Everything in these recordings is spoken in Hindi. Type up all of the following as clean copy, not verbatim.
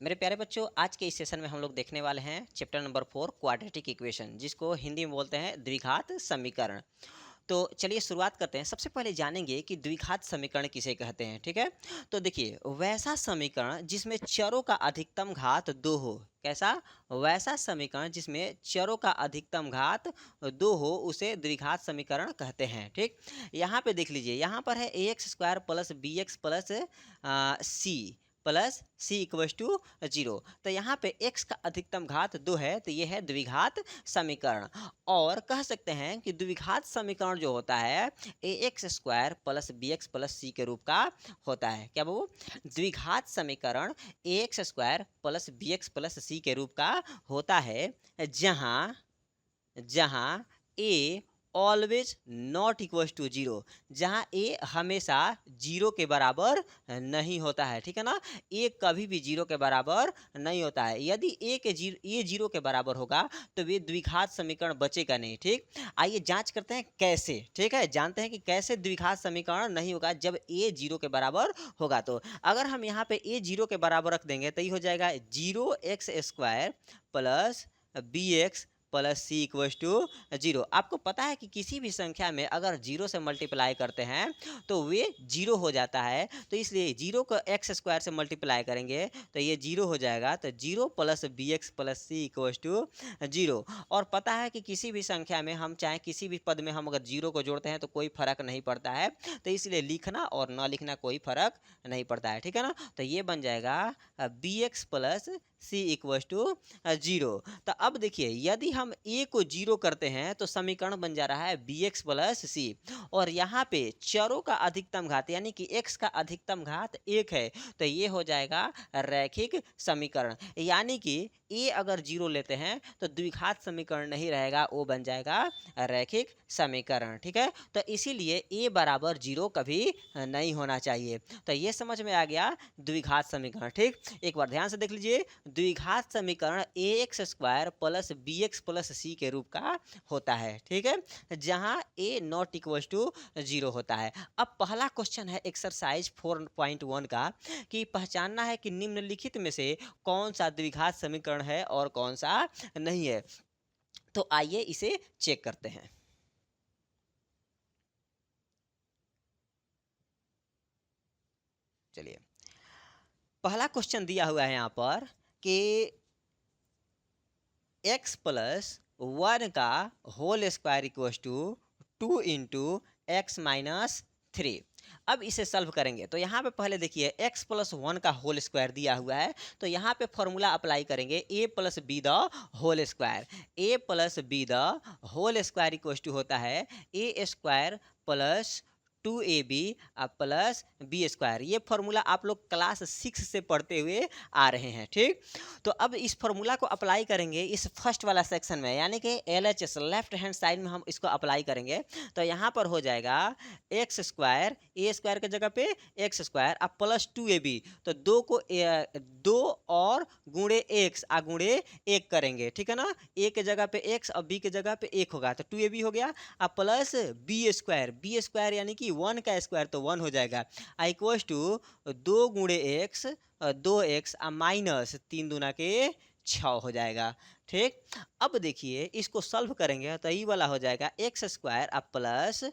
मेरे प्यारे बच्चों, आज के इस सेशन में हम लोग देखने वाले हैं चैप्टर नंबर 4 क्वाड्रेटिक इक्वेशन, जिसको हिंदी में बोलते हैं द्विघात समीकरण। तो चलिए शुरुआत करते हैं। सबसे पहले जानेंगे कि द्विघात समीकरण किसे कहते हैं। ठीक है, तो देखिए, वैसा समीकरण जिसमें चरों का अधिकतम घात 2 हो। कैसा? वैसा समीकरण जिसमें चरों का अधिकतम घात 2 हो उसे द्विघात समीकरण कहते हैं। ठीक, यहाँ पे देख लीजिए, यहाँ पर है ax² plus bx plus c plus c equals to 0। तो यहाँ पे x का अधिकतम घात 2 है, तो ये है द्विघात समीकरण। और कह सकते हैं कि द्विघात समीकरण जो होता है ax² प्लस bx प्लस सी के रूप का होता है। क्या बाबू? द्विघात समीकरण ax² प्लस bx प्लस सी के रूप का होता है, जहाँ जहाँ a always not equal to 0, जहाँ a हमेशा 0 के बराबर नहीं होता है। ठीक है ना, a कभी भी 0 के बराबर नहीं होता है। यदि a 0 के बराबर होगा तो वे द्विघात समीकरण बचेगा नहीं। ठीक, आइए जांच करते हैं कैसे। ठीक है, जानते हैं कि कैसे द्विघात समीकरण नहीं होगा जब a 0 के बराबर होगा। तो अगर हम यहाँ पे a 0 के बराबर रख देंगे तो ये हो जाएगा 0x² plus bx plus c equals to 0। आपको पता है कि किसी भी संख्या में अगर 0 से मल्टीप्लाई करते हैं तो वे 0 हो जाता है, तो इसलिए 0 को x² से मल्टीप्लाई करेंगे तो ये 0 हो जाएगा। तो 0 plus bx plus c equals to 0। और पता है कि किसी भी संख्या में हम चाहे किसी भी पद में हम अगर 0 को जोड़ते हैं तो कोई फर्क नहीं पड़ता है, तो इसलिए लिखना और न लिखना कोई फर्क नहीं पड़ता है। ठीक है ना, तो ये बन जाएगा bx plus c equals to 0। तो अब देखिए, यदि हम a को 0 करते हैं तो समीकरण बन जा रहा है bx प्लस सी, और यहाँ पे चरों का अधिकतम घात यानी कि x का अधिकतम घात 1 है, तो ये हो जाएगा रैखिक समीकरण। यानी कि a अगर 0 लेते हैं तो द्विघात समीकरण नहीं रहेगा, वो बन जाएगा रैखिक समीकरण। ठीक है, तो इसीलिए a बराबर 0 कभी नहीं होना चाहिए। तो ये समझ में आ गया द्विघात समीकरण। ठीक, एक बार ध्यान से देख लीजिए, द्विघात समीकरण ax² प्लस bx प्लस सी के रूप का होता है। ठीक है, जहां a नॉट इक्वल टू 0 होता है। अब पहला क्वेश्चन है एक्सरसाइज 4.1 का, कि पहचानना है कि निम्नलिखित में से कौन सा द्विघात समीकरण है और कौन सा नहीं है। तो आइए इसे चेक करते हैं। चलिए, पहला क्वेश्चन दिया हुआ है यहाँ पर कि x प्लस 1 का whole square equal to 2 into x minus 3। अब इसे सॉल्व करेंगे तो यहाँ पे पहले देखिए x प्लस 1 का होल स्क्वायर दिया हुआ है, तो यहाँ पे फॉर्मूला अप्लाई करेंगे a plus B the whole square. a plus B the whole square equal to होता है a² plus 2ab plus b²। ये फॉर्मूला आप लोग क्लास 6 से पढ़ते हुए आ रहे हैं। ठीक, तो अब इस फॉर्मूला को अप्लाई करेंगे इस फर्स्ट वाला सेक्शन में, यानी कि LHS लेफ्ट हैंड साइड में हम इसको अप्लाई करेंगे। तो यहाँ पर हो जाएगा x² a² के जगह पे x² अब प्लस 2ab, तो 2 को 2 और गुणे x गुणे 1 करेंगे। ठीक है ना, a के जगह पे x और b के जगह पे 1 होगा, तो 2ab हो गया। अब प्लस b² यानी कि 1 का स्क्वायर तो 1 हो जाएगा, इक्वल्स टू 2 गुणे x 2x माइनस 3 दूना के 6 हो जाएगा। ठीक, अब देखिए इसको सॉल्व करेंगे तो ये वाला हो जाएगा x² अब plus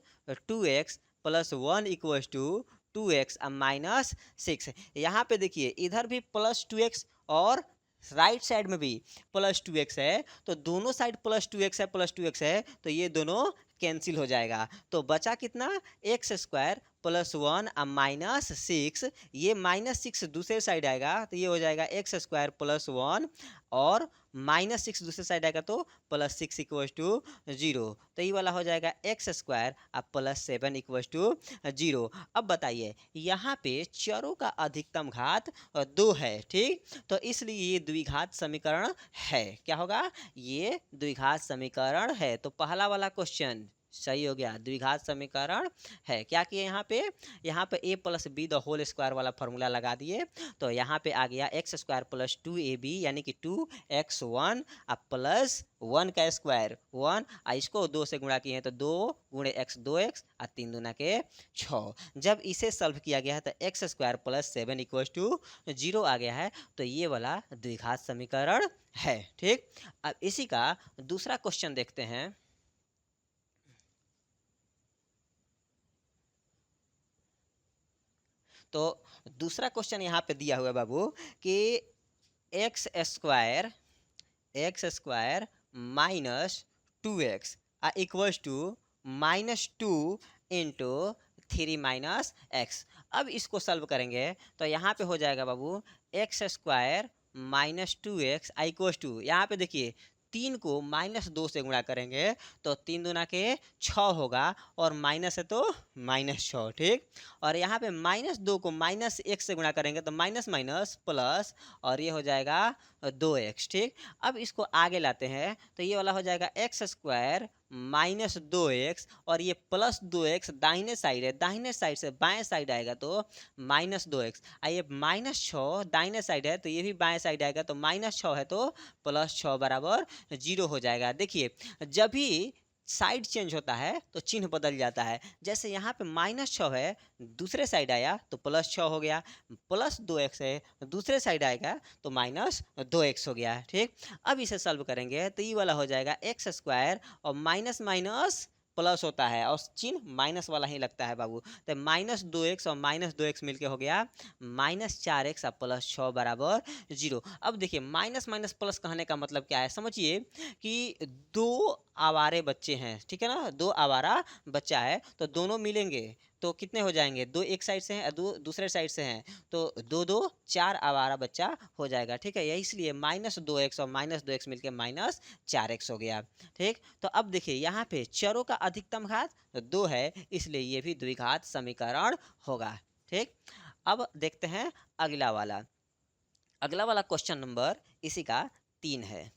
2x plus 1 equals to 2x minus 6। यहाँ पे देखिए इधर भी प्लस 2x और राइट साइड में भी प्लस 2x है, तो दोनों साइड प्लस 2x है प्लस 2x है, तो ये दोनों कैंसिल हो जाएगा। तो बचा कितना? x² plus 1 minus 6। ये माइनस 6 दूसरे साइड आएगा तो ये हो जाएगा x² प्लस 1 और माइनस 6 दूसरे साइड आएगा तो प्लस 6 इक्वल्स टू 0। तो ये वाला हो जाएगा x² प्लस 7 इक्वल्स टू 0। अब बताइए, यहाँ पे चरों का अधिकतम घात 2 है। ठीक, तो इसलिए ये द्विघात समीकरण है। क्या होगा? ये द्विघात समीकरण है। तो पहला वाला क्वेश्चन सही हो गया, द्विघात समीकरण है। क्या किए यहाँ पे A plus B the whole square वाला फॉर्मूला लगा दिए, तो यहाँ पे आ गया एक्स स्क्वायर प्लस 2ab यानी कि 2x1 प्लस 1 का स्क्वायर 1, इसको 2 से गुणा किए हैं तो 2 गुणे x 2x और 3 दूना के 6। जब इसे सॉल्व किया गया है तो x square plus 7 equal to 0 आ गया है, तो ये वाला द्विघात समीकरण है। ठीक, अब इसी का दूसरा क्वेश्चन देखते हैं। तो दूसरा क्वेश्चन यहाँ पे दिया हुआ है बाबू कि x square minus 2x equals to -2 into 3 minus x. अब इसको सॉल्व करेंगे तो यहाँ पे हो जाएगा बाबू x square -2x equals to, यहाँ पे देखिए 3 को -2 से गुणा करेंगे तो 3 दूना के 6 होगा और माइनस है तो -6। ठीक, और यहाँ पे -2 को -1 से गुणा करेंगे तो माइनस माइनस प्लस और ये हो जाएगा 2x। ठीक, अब इसको आगे लाते हैं तो ये वाला हो जाएगा एक्स स्क्वायर -2x और ये +2x दाहिने साइड है, दाहिने साइड से बाएं साइड आएगा तो -2x, ये -6 दाहिने साइड है तो ये भी बाएं साइड आएगा तो -6 है तो +6 बराबर 0 हो जाएगा। देखिए जब भी साइड चेंज होता है तो चिन्ह बदल जाता है। जैसे यहाँ पे -6 है, दूसरे साइड आया तो +6 हो गया, +2x है दूसरे साइड आएगा तो -2x हो गया। ठीक, अब इसे सॉल्व करेंगे तो ये वाला हो जाएगा एक्स स्क्वायर और माइनस माइनस प्लस होता है और चिन्ह माइनस वाला ही लगता है बाबू, तो -2x और -2x मिलके हो गया -4x और +6 बराबर 0। अब देखिए माइनस माइनस प्लस कहने का मतलब क्या है, समझिए कि दो आवारे बच्चे हैं, ठीक है ना, दो आवारा बच्चा है तो दोनों मिलेंगे तो कितने हो जाएंगे, दो एक साइड से हैं दो दूसरे साइड से हैं तो 2 2 4 आवारा बच्चा हो जाएगा। ठीक है, यही इसलिए -2x और -2x मिलके -4x हो गया। ठीक, तो अब देखिए यहाँ पे चरों का अधिकतम घात 2 है इसलिए ये भी द्विघात समीकरण होगा। ठीक, अब देखते हैं अगला वाला क्वेश्चन नंबर इसी का 3 है।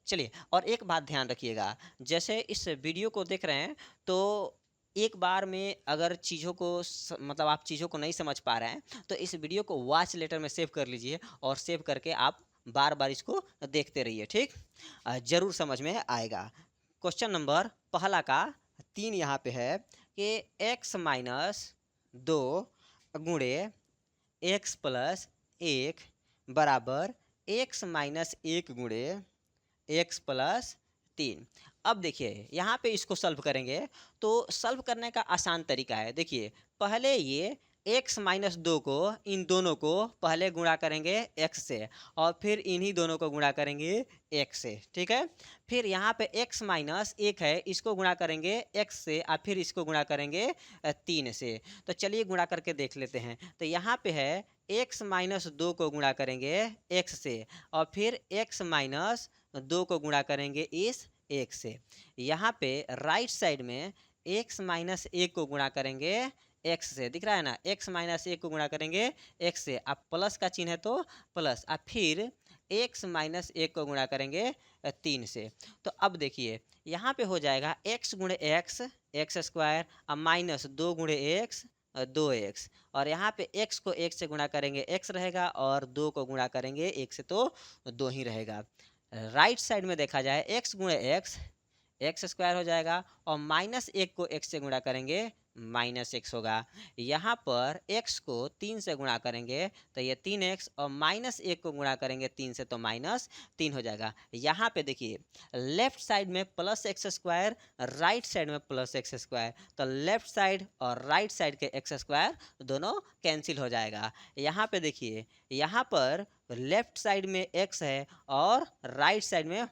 चलिए, और एक बात ध्यान रखिएगा, जैसे इस वीडियो को देख रहे हैं तो एक बार में अगर चीज़ों को मतलब आप चीज़ों को नहीं समझ पा रहे हैं तो इस वीडियो को वॉच लेटर में सेव कर लीजिए और सेव करके आप बार बार इसको देखते रहिए। ठीक, ज़रूर समझ में आएगा। क्वेश्चन नंबर पहला का 3 यहाँ पे है कि x - 2 गुणे x + 1 बराबर x - 1 गुणे x + 3। अब देखिए यहाँ पे इसको सॉल्व करेंगे तो सॉल्व करने का आसान तरीका है। देखिए पहले ये x - 2 को इन दोनों को पहले गुणा करेंगे x से और फिर इन्हीं दोनों को गुणा करेंगे x से। ठीक है, फिर यहाँ पे x - 1 है इसको गुणा करेंगे x से और फिर इसको गुणा करेंगे 3 से। तो चलिए गुणा करके देख लेते हैं। तो यहाँ पे है x - 2 को गुणा करेंगे x से और फिर x - 2 को गुणा करेंगे इस 1 से। यहाँ पे राइट साइड में x - 1 को गुणा करेंगे x से, दिख रहा है ना, x - 1 को गुणा करेंगे x से, अब प्लस का चिन्ह है तो प्लस, अब फिर x - 1 को गुणा करेंगे 3 से। तो अब देखिए यहाँ पे हो जाएगा x गुणे x स्क्वायर और -2 गुणे x 2x, और यहाँ पे x को 1 से गुणा करेंगे x रहेगा और 2 को गुणा करेंगे 1 से तो 2 ही रहेगा। राइट साइड में देखा जाए x गुणे x स्क्वायर हो जाएगा और -1 को x से गुणा करेंगे -x होगा। यहाँ पर x को 3 से गुणा करेंगे तो ये 3x और -1 को गुणा करेंगे 3 से तो -3 हो जाएगा। यहाँ पे देखिए लेफ्ट साइड में +x स्क्वायर, राइट साइड में +x स्क्वायर, तो लेफ्ट साइड और राइट साइड के x स्क्वायर दोनों कैंसिल हो जाएगा। यहाँ पे देखिए यहाँ पर लेफ्ट साइड में x है और राइट साइड में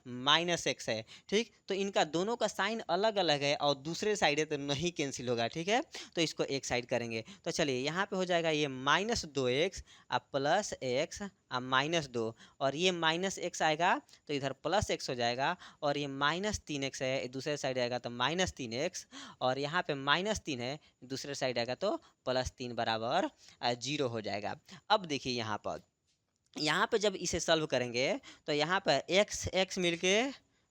-x है। ठीक, तो इनका दोनों का साइन अलग अलग है और दूसरे साइड है तो नहीं कैंसिल होगा। ठीक है, तो इसको एक साइड करेंगे तो चलिए यहाँ पे हो जाएगा ये -2x प्लस x -2 और ये -x आएगा तो इधर +x हो जाएगा और ये -3x है दूसरे साइड आएगा तो -3x और यहाँ पे -3 है दूसरे साइड आएगा तो +3 बराबर 0 हो जाएगा। अब देखिए यहाँ पे जब इसे सॉल्व करेंगे तो यहाँ पर x मिलके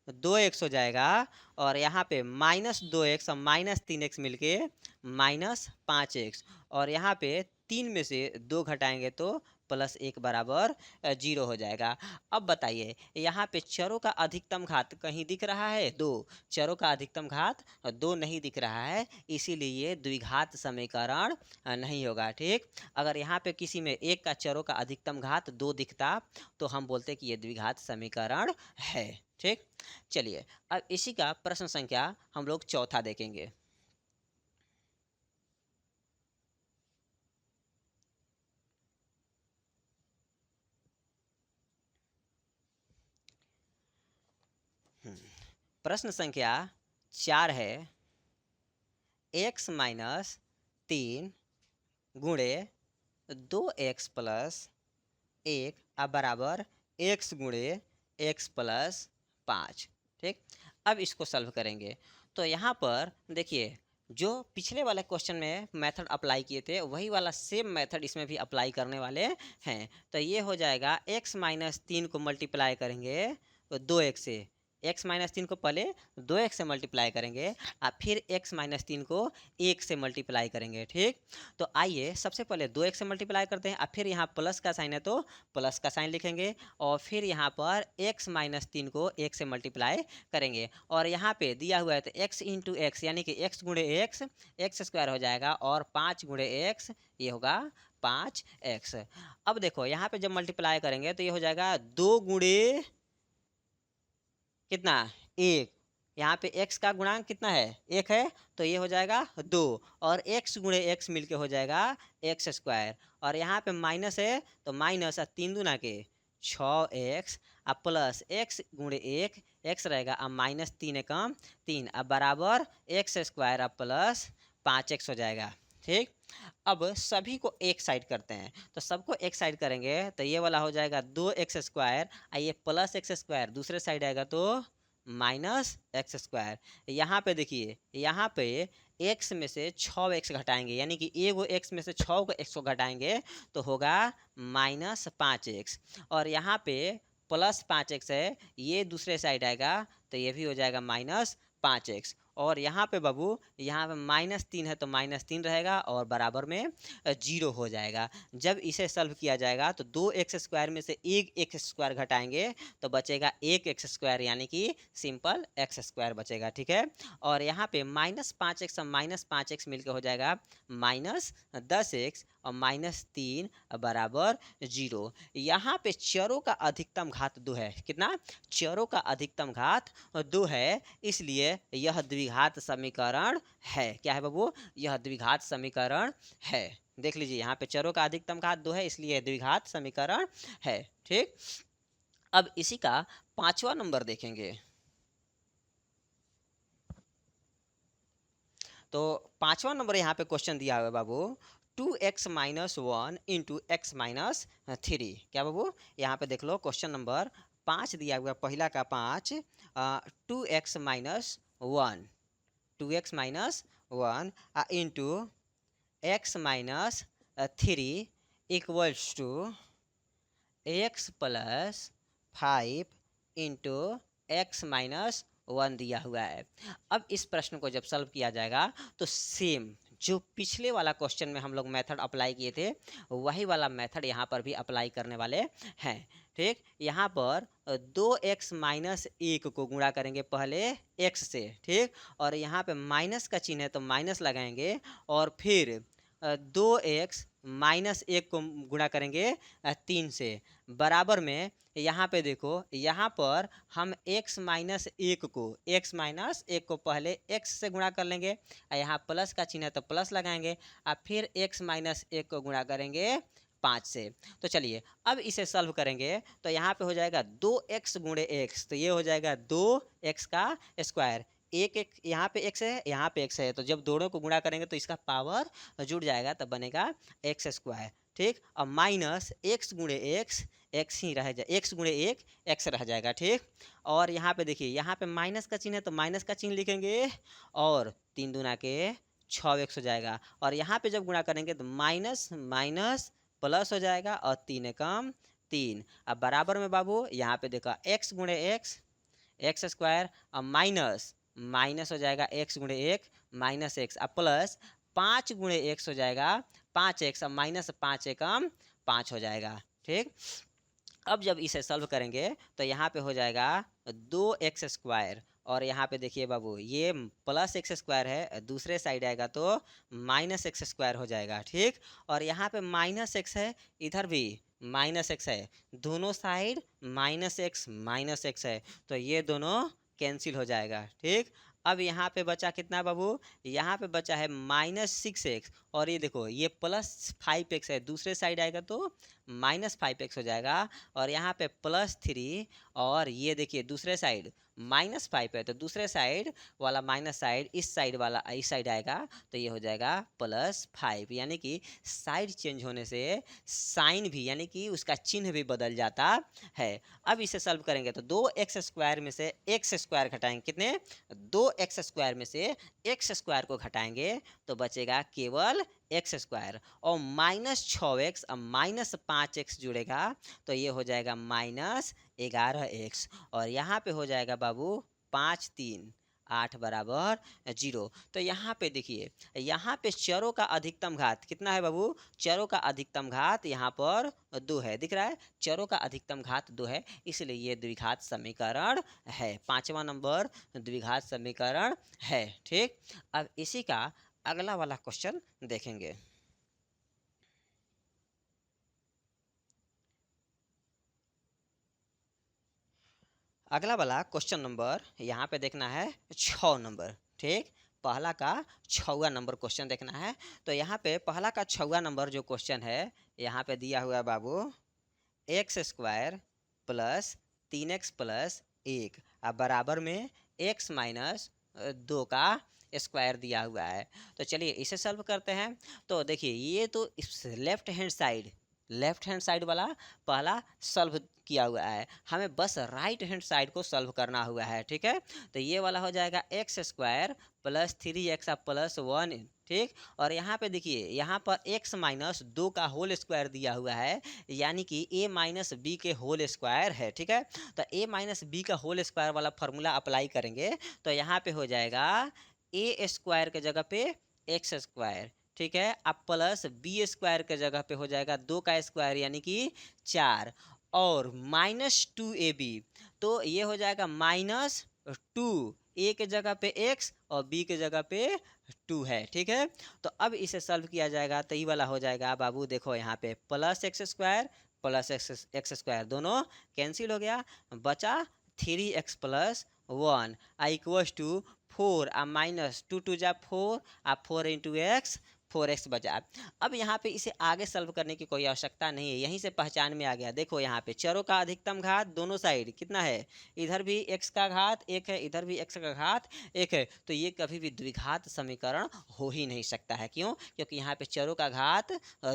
2x हो जाएगा, और यहाँ पे -2x और -3x मिलके -5x, और यहाँ पे 3 में से 2 घटाएंगे तो +1 बराबर 0 हो जाएगा। अब बताइए यहाँ पे चरों का अधिकतम घात कहीं दिख रहा है? 2। चरों का अधिकतम घात 2 नहीं दिख रहा है, इसीलिए ये द्विघात समीकरण नहीं होगा। ठीक, अगर यहाँ पे किसी में एक का चरों का अधिकतम घात 2 दिखता तो हम बोलते कि ये द्विघात समीकरण है। ठीक, चलिए अब इसी का प्रश्न संख्या हम लोग चौथा देखेंगे। प्रश्न संख्या 4 है, x-3 गुणे 2x+1 बराबर x गुणे x+5। ठीक, अब इसको सॉल्व करेंगे तो यहाँ पर देखिए जो पिछले वाले क्वेश्चन में मेथड अप्लाई किए थे वही वाला सेम मेथड इसमें भी अप्लाई करने वाले हैं। तो ये हो जाएगा x-3 को मल्टीप्लाई करेंगे तो 2x से, x-3 को पहले 2x से मल्टीप्लाई करेंगे और फिर x-3 को 1 से मल्टीप्लाई करेंगे। ठीक, तो आइए सबसे पहले 2x से मल्टीप्लाई करते हैं और फिर यहाँ प्लस का साइन है तो प्लस का साइन लिखेंगे, और फिर यहाँ पर x-3 को 1 से मल्टीप्लाई करेंगे, और यहाँ पे दिया हुआ है तो x इंटू एक्स यानी कि x गुणे एक्स स्क्वायर हो जाएगा, और 5 गुणे एक्स ये होगा 5x। अब देखो यहाँ पे जब मल्टीप्लाई करेंगे तो ये हो जाएगा 2 गुणे कितना 1, यहाँ पे x का गुणांक कितना है 1 है, तो ये हो जाएगा 2, और x गुणे x मिलके हो जाएगा एक्स स्क्वायर, और यहाँ पे माइनस है तो माइनस 3 दूना के 6x अब प्लस x गुणे 1 x रहेगा, अब -3 एकम 3 अब बराबर एक्स स्क्वायर अब प्लस 5x हो जाएगा। ठीक, अब सभी को एक साइड करते हैं तो सबको एक साइड करेंगे तो ये वाला हो जाएगा 2x² ये प्लस एक्स स्क्वायर, दूसरे साइड आएगा तो -x²। यहाँ पे देखिए यहाँ पे x में से 6x घटाएंगे यानी कि एगो x में से 6 को x को घटाएंगे तो होगा -5x, और यहाँ पे +5x है ये दूसरे साइड आएगा तो ये भी हो जाएगा -5x, और यहाँ पे बाबू यहाँ पे -3 है तो -3 रहेगा और बराबर में 0 हो जाएगा। जब इसे सॉल्व किया जाएगा तो 2x² में से एक x² घटाएंगे तो बचेगा 1x² यानी कि सिंपल x² बचेगा। ठीक है, और यहाँ पे -5x और -5x मिलकर हो जाएगा -10x और -3 बराबर 0। यहाँ पे चरों का अधिकतम घात 2 है। कितना? चरों का अधिकतम घात 2 है, इसलिए यह द्विघात समीकरण है। क्या है बाबू? यह द्विघात समीकरण है। देख लीजिए यहाँ पे चरों का अधिकतम घात 2 है इसलिए द्विघात समीकरण है। ठीक, अब इसी का 5वां नंबर देखेंगे। तो 5वां नंबर यहाँ पे क्वेश्चन दिया हुआ है बाबू 2x-1 इंटू x-3। क्या बाबू? यहाँ पे देख लो क्वेश्चन नंबर 5 दिया हुआ, पहला का 5 2x-1 into x-3 equals to x+5 into x-1 दिया हुआ है। अब इस प्रश्न को जब सॉल्व किया जाएगा तो सेम जो पिछले वाला क्वेश्चन में हम लोग मेथड अप्लाई किए थे वही वाला मेथड यहाँ पर भी अप्लाई करने वाले हैं। ठीक, यहाँ पर 2x-1 को गुणा करेंगे पहले x से। ठीक, और यहाँ पे माइनस का चिन्ह है तो माइनस लगाएंगे, और फिर 2x-1 को गुणा करेंगे 3 से, बराबर में यहाँ पे देखो यहाँ पर हम x-1 को पहले x से गुणा कर लेंगे, यहाँ प्लस का चिन्ह है तो प्लस लगाएंगे, और फिर x-1 को गुणा करेंगे 5 से। तो चलिए अब इसे सॉल्व करेंगे तो यहाँ पे हो जाएगा 2x गुणे x, तो ये हो जाएगा 2x का स्क्वायर, एक यहाँ पे x है यहाँ पे x है, तो जब दोनों को गुणा करेंगे तो इसका पावर जुड़ जाएगा तब बनेगा x²। ठीक, और माइनस x गुणे x ही रह जाए, x गुणे 1 x रह जाएगा। ठीक, और यहाँ पे देखिए यहाँ पे माइनस का चिन्ह है तो माइनस का चिन्ह लिखेंगे, और 3 दूना के 6x हो जाएगा, और यहाँ पे जब गुणा करेंगे तो माइनस माइनस प्लस हो जाएगा, और 3 एकम 3 अब बराबर में बाबू यहाँ पे देखो x गुणे x एक्स स्क्वायर अब माइनस माइनस हो जाएगा एक्स गुणे एक माइनस एक्स अब प्लस 5 गुणे एक्स हो जाएगा 5x अब माइनस 5 एकम 5 हो जाएगा। ठीक, अब जब इसे सॉल्व करेंगे तो यहाँ पे हो जाएगा 2x² और यहाँ पे देखिए बाबू ये प्लस एक्स स्क्वायर है, दूसरे साइड आएगा तो माइनस एक्स स्क्वायर हो जाएगा। ठीक, और यहाँ पे माइनस एक्स है, इधर भी माइनस एक्स है, दोनों साइड माइनस एक्स है तो ये दोनों कैंसिल हो जाएगा। ठीक, अब यहाँ पे बचा कितना बाबू, यहाँ पे बचा है -6x और ये देखो ये +5x है, दूसरे साइड आएगा तो -5x हो जाएगा और यहाँ पे +3 और ये देखिए दूसरे साइड -5 है तो दूसरे साइड वाला माइनस साइड इस साइड वाला इस साइड आएगा तो ये हो जाएगा +5, यानी कि साइड चेंज होने से साइन भी यानी कि उसका चिन्ह भी बदल जाता है। अब इसे सॉल्व करेंगे तो 2x² में से x² घटाएंगे, कितने 2x² में से x² को घटाएंगे तो बचेगा केवल x² और -6x अब -5x जुड़ेगा तो ये हो जाएगा -11x और यहाँ पे हो जाएगा बाबू 5 3 8 बराबर 0। तो यहाँ पे देखिए यहाँ पे चरों का अधिकतम घात कितना है बाबू, चरों का अधिकतम घात यहाँ पर 2 है, दिख रहा है चरों का अधिकतम घात 2 है इसलिए ये द्विघात समीकरण है, 5वां नंबर द्विघात समीकरण है। ठीक, अब इसी का अगला वाला क्वेश्चन देखेंगे। अगला वाला क्वेश्चन नंबर यहाँ पे देखना है 6 नंबर। ठीक, पहला का 6वां नंबर क्वेश्चन देखना है तो यहाँ पे पहला का 6वां नंबर जो क्वेश्चन है यहाँ पे दिया हुआ है बाबू x² प्लस 3x प्लस 1 अब बराबर में x माइनस 2 का स्क्वायर दिया हुआ है। तो चलिए इसे सॉल्व करते हैं। तो देखिए ये तो लेफ्ट हैंड साइड वाला पहला सॉल्व किया हुआ है, हमें बस राइट हैंड साइड को सॉल्व करना हुआ है। ठीक है, तो ये वाला हो जाएगा x² प्लस 3x प्लस 1। ठीक, और यहाँ पे देखिए यहाँ पर x माइनस 2 का होल स्क्वायर दिया हुआ है यानी कि a माइनस बी के होल स्क्वायर है। ठीक है, तो a माइनस बी का होल स्क्वायर वाला फॉर्मूला अप्लाई करेंगे तो यहाँ पे हो जाएगा a² के जगह पे x²। ठीक है, अब प्लस b² के जगह पे हो जाएगा 2 का स्क्वायर यानी कि 4 और -2ab तो ये हो जाएगा -2, a के जगह पे x और b के जगह पे 2 है। ठीक है, तो अब इसे सॉल्व किया जाएगा तो ये वाला हो जाएगा बाबू देखो यहाँ पे +x² प्लस x² दोनों कैंसिल हो गया, बचा 3x प्लस 1 इक्वल्स टू 4 आ -2 2 जा 4 आ 4 इंटू x 4x बचा। अब यहाँ पे इसे आगे सॉल्व करने की कोई आवश्यकता नहीं है, यहीं से पहचान में आ गया। देखो यहाँ पे चरों का अधिकतम घात दोनों साइड कितना है, इधर भी x का घात 1 है इधर भी x का घात 1 है तो ये कभी भी द्विघात समीकरण हो ही नहीं सकता है। क्यों, क्योंकि यहाँ पे चरों का घात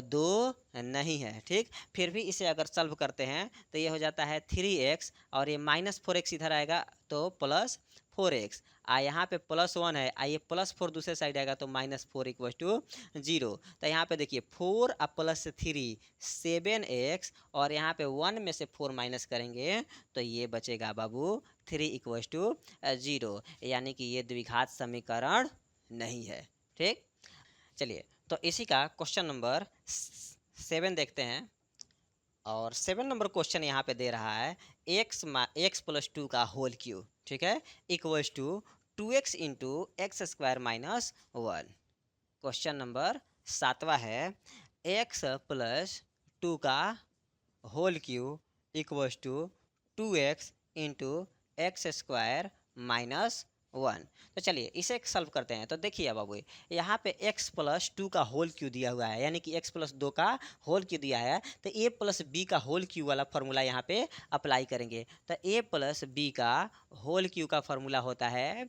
2 नहीं है। ठीक, फिर भी इसे अगर सॉल्व करते हैं तो ये हो जाता है 3x और ये -4x इधर आएगा तो +4x आ यहाँ पे +1 है आ ये +4 दूसरे साइड आएगा तो -4 इक्वल टू 0। तो यहाँ पे देखिए 4 आ +3 7x और यहाँ पे 1 में से 4 माइनस करेंगे तो ये बचेगा बाबू 3 इक्वल टू 0, यानी कि ये द्विघात समीकरण नहीं है। ठीक, चलिए तो इसी का क्वेश्चन नंबर 7 देखते हैं और 7 नंबर क्वेश्चन यहाँ पे दे रहा है x प्लस 2 का होल क्यूब। ठीक है, equals to 2x into x² minus 1। Question number 7वां है x प्लस 2 का whole cube equals to 2x into x² minus 1। तो चलिए इसे सॉल्व करते हैं। तो देखिए बाबू यहाँ पे x प्लस 2 का होल क्यू दिया हुआ है यानी कि x प्लस 2 का होल क्यू दिया है तो a प्लस बी का होल क्यू वाला फॉर्मूला यहाँ पे अप्लाई करेंगे। तो a प्लस बी का होल क्यू का फॉर्मूला होता है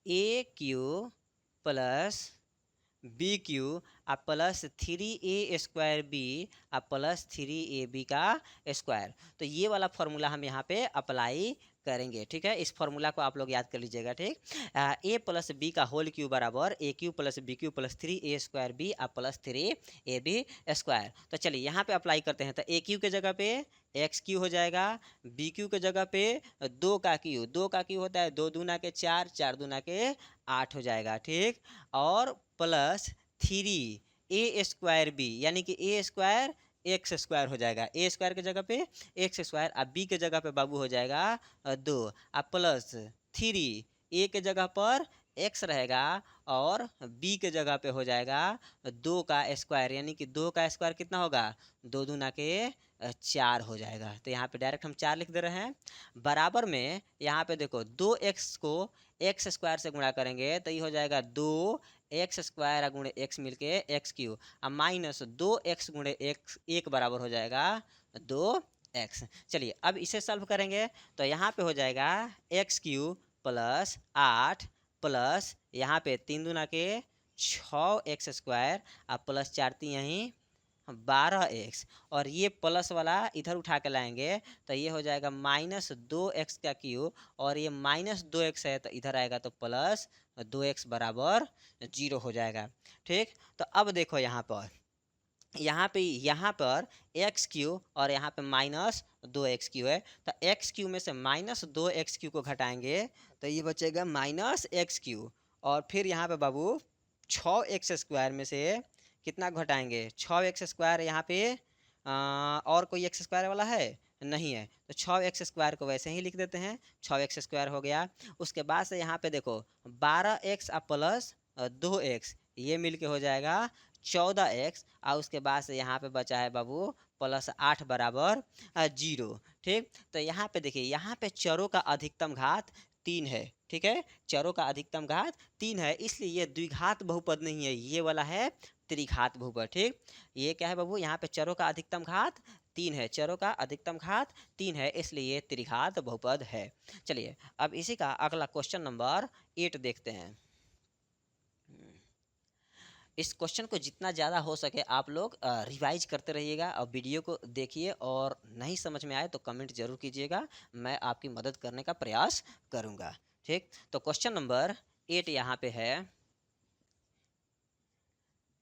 a³ प्लस BQ आ प्लस 3a² आ प्लस 3ab का स्क्वायर। तो ये वाला फॉर्मूला हम यहाँ पे अप्लाई करेंगे। ठीक है, इस फॉर्मूला को आप लोग याद कर लीजिएगा। ठीक, ए प्लस बी का होल क्यू बराबर A cube plus B cube plus 3a² B plus 3ab square. तो चलिए यहाँ पे अप्लाई करते हैं। तो ए क्यू के जगह पे एक्स क्यू हो जाएगा, बी क्यू के जगह पे 2 का क्यू होता है 2 दूना के 4, 4 दूना के 8 हो जाएगा। ठीक, और प्लस 3a² बी यानी कि ए स्क्वायर एक्स स्क्वायर हो जाएगा। ए स्क्वायर के जगह पे एक्स स्क्वायर, अब बी के जगह पे बाबू हो जाएगा 2, अब प्लस 3 ए के जगह पर एक्स रहेगा और बी के जगह पे हो जाएगा 2 का स्क्वायर यानी कि 2 का स्क्वायर कितना होगा 2 दूना के 4 हो जाएगा। तो यहाँ पे डायरेक्ट हम 4 लिख दे रहे हैं। बराबर में यहाँ पे देखो 2x को एक्स स्क्वायर से गुणा करेंगे तो ये हो जाएगा 2x² गुणे एक्स मिलके एक्स क्यू, अब माइनस 2x गुणे एक्स 1 बराबर हो जाएगा 2x। चलिए अब इसे सॉल्व करेंगे तो यहाँ पे हो जाएगा x³ प्लस 8 प्लस यहाँ पे 3 दूना के 6x² अब प्लस 4 3 यहीं 12x, और ये प्लस वाला इधर उठा के लाएंगे तो ये हो जाएगा -2x³ और ये -2x है तो इधर आएगा तो प्लस 2x बराबर 0 हो जाएगा। ठीक, तो अब देखो यहाँ पर x³ और यहाँ पे -2x³ है तो x³ में से -2x³ को घटाएंगे तो ये बचेगा -x³ और फिर यहाँ पे बाबू 6x² में से कितना घटाएंगे 6x² यहाँ पे और कोई x² वाला है नहीं है तो 6x² को वैसे ही लिख देते हैं, 6x² हो गया। उसके बाद से यहाँ पे देखो 12x प्लस 2x ये मिल के हो जाएगा 14x और उसके बाद से यहाँ पे बचा है बाबू प्लस 8 बराबर 0। ठीक, तो यहाँ पे देखिए यहाँ पे चरों का अधिकतम घात 3 है। ठीक है, चरों का अधिकतम घात 3 है इसलिए ये द्विघात बहुपद नहीं है, ये वाला है त्रिघात बहुपद। ठीक, ये क्या है बाबू यहाँ पे चरों का अधिकतम घात 3 है, चरों का अधिकतम घात 3 है इसलिए ये त्रिघात बहुपद है। चलिए अब इसी का अगला क्वेश्चन नंबर 8 देखते हैं। इस क्वेश्चन को जितना ज़्यादा हो सके आप लोग रिवाइज करते रहिएगा और वीडियो को देखिए, और नहीं समझ में आए तो कमेंट जरूर कीजिएगा, मैं आपकी मदद करने का प्रयास करूँगा। ठीक, तो क्वेश्चन नंबर 8 यहाँ पे है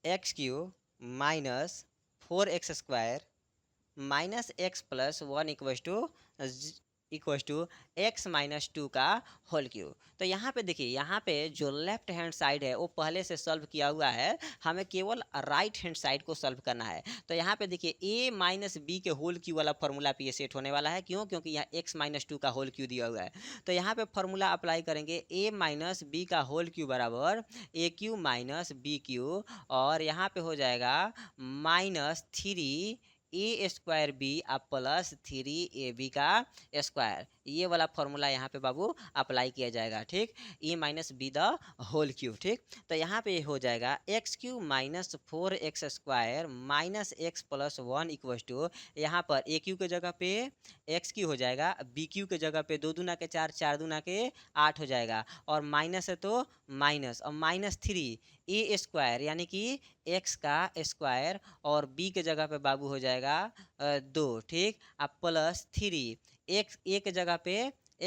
x³ minus 4x² minus x plus 1 equals to x minus 2 का होल क्यूब। तो यहाँ पे देखिए यहाँ पे जो लेफ्ट हैंड साइड है वो पहले से सॉल्व किया हुआ है, हमें केवल राइट हैंड साइड को सॉल्व करना है। तो यहाँ पे देखिए a माइनस बी के होल क्यू वाला फॉर्मूला पे ये सेट होने वाला है, क्यों? क्योंकि यहाँ x माइनस 2 का होल क्यू दिया हुआ है। तो यहाँ पे फॉर्मूला अप्लाई करेंगे a माइनस बी का होल क्यू बराबर A Q minus B Q, और यहाँ पे हो जाएगा -3 a² बी प्लस 3ab का स्क्वायर, ये वाला फॉर्मूला यहाँ पे बाबू अप्लाई किया जाएगा। ठीक, a minus b the whole cube. ठीक, तो यहाँ पे हो जाएगा x³ minus 4x² minus x plus 1 equals to, यहाँ पर a³ के जगह पे x³ हो जाएगा, b³ के जगह पे 2 दूना के 4, 4 दूना के 8 हो जाएगा, और माइनस है तो माइनस, और -3 a² यानी कि x का स्क्वायर, और b के जगह पे बाबू हो जाएगा 2। ठीक, अब प्लस 3 x a के जगह पे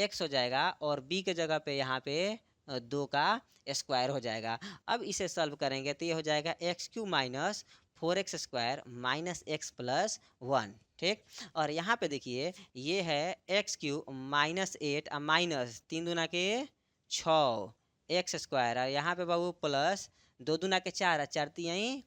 x हो जाएगा और b के जगह पे यहाँ पे 2 का स्क्वायर हो जाएगा। अब इसे सॉल्व करेंगे तो ये हो जाएगा x³ minus 4x² minus x plus 1। ठीक, और यहाँ पे देखिए ये है x³ माइनस 8 माइनस 3 दूना के 6 x² और यहाँ पे बाबू प्लस 2 दूना के 4, 4 3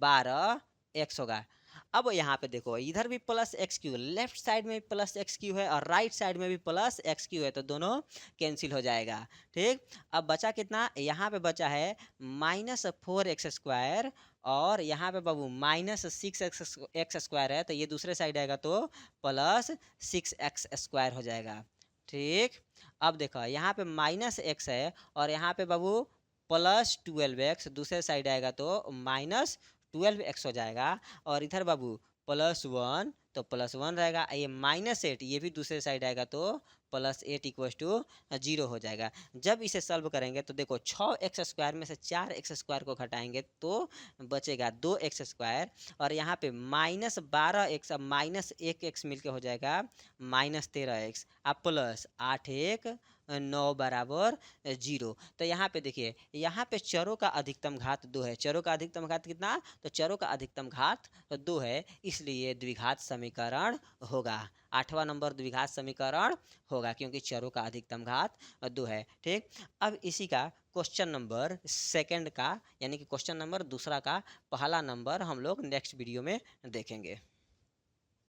12 x होगा। अब यहाँ पे देखो इधर भी प्लस x³ लेफ्ट साइड में प्लस x³ है और राइट साइड में भी प्लस x³ है, तो दोनों कैंसिल हो जाएगा। ठीक, अब बचा कितना, यहाँ पे बचा है -4x² और यहाँ पे बाबू -6x² है, तो ये दूसरे साइड आएगा तो प्लस 6x² हो जाएगा। ठीक, अब देखो यहाँ पे -x है और यहाँ पे बाबू प्लस 12x, दूसरे साइड आएगा तो -12x हो जाएगा, और इधर बाबू +1 तो +1 रहेगा। ये -8 ये भी दूसरे साइड आएगा तो +8 इक्वल टू 0 हो जाएगा। जब इसे सॉल्व करेंगे तो देखो 6x² में से 4x² को घटाएंगे तो बचेगा 2x² और यहाँ पे -12x अब -1x मिलके हो जाएगा -13x अब प्लस 8 9 बराबर 0। तो यहाँ पे देखिए यहाँ पे चरों का अधिकतम घात 2 है। चरों का अधिकतम घात कितना? तो चरों का अधिकतम घात 2 है, इसलिए द्विघात समीकरण होगा। 8वां नंबर द्विघात समीकरण होगा क्योंकि चरों का अधिकतम घात 2 है। ठीक, अब इसी का क्वेश्चन नंबर सेकंड का यानी कि क्वेश्चन नंबर दूसरा का पहला नंबर हम लोग नेक्स्ट वीडियो में देखेंगे।